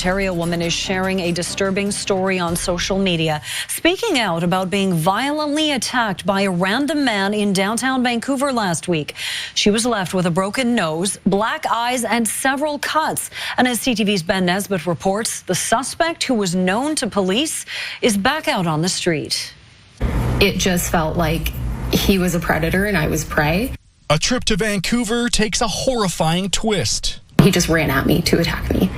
Ontario woman is sharing a disturbing story on social media, speaking out about being violently attacked by a random man in downtown Vancouver last week. She was left with a broken nose, black eyes, and several cuts. And as CTV's Ben Nesbitt reports, the suspect, who was known to police, is back out on the street. It just felt like he was a predator and I was prey. A trip to Vancouver takes a horrifying twist. He just ran at me to attack me.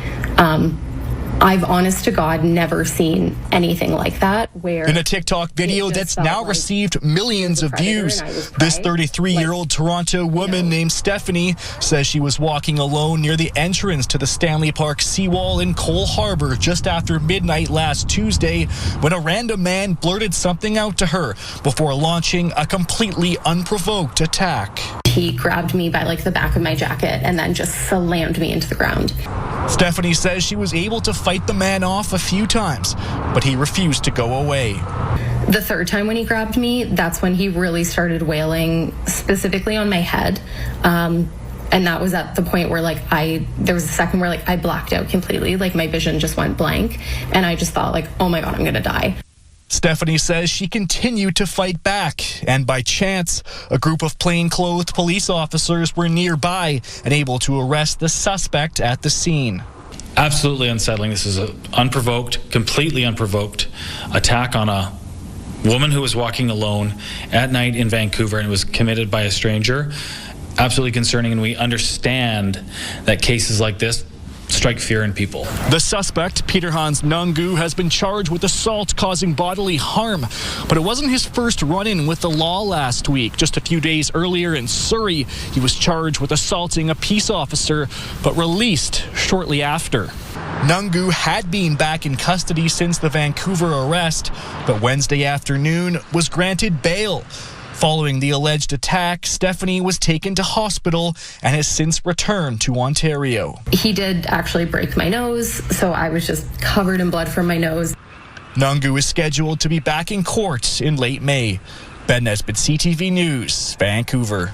I've honest to God never seen anything like that. Where in a TikTok video that's now like received millions of views, this 33-year-old Toronto woman named Stephanie says she was walking alone near the entrance to the Stanley Park seawall in Cole Harbour just after midnight last Tuesday when a random man blurted something out to her before launching a completely unprovoked attack. He grabbed me by the back of my jacket and then just slammed me into the ground. Stephanie says she was able to fight the man off a few times, but he refused to go away. The third time when he grabbed me, that's when he really started wailing, specifically on my head. And that was at the point where there was a second where I blacked out completely, my vision just went blank. And I just thought oh my God, I'm gonna die. Stephanie says she continued to fight back, and by chance, a group of plainclothed police officers were nearby and able to arrest the suspect at the scene. Absolutely unsettling. This is an unprovoked, completely unprovoked attack on a woman who was walking alone at night in Vancouver, and it was committed by a stranger. Absolutely concerning, and we understand that cases like this strike fear in people. The suspect, Peter Hans Nungu, has been charged with assault causing bodily harm, but it wasn't his first run-in with the law last week. Just a few days earlier in Surrey, he was charged with assaulting a peace officer, but released shortly after. Nungu had been back in custody since the Vancouver arrest, but Wednesday afternoon was granted bail. Following the alleged attack, Stephanie was taken to hospital and has since returned to Ontario. He did actually break my nose, so I was just covered in blood from my nose. Nungu is scheduled to be back in court in late May. Ben Nesbitt, CTV News, Vancouver.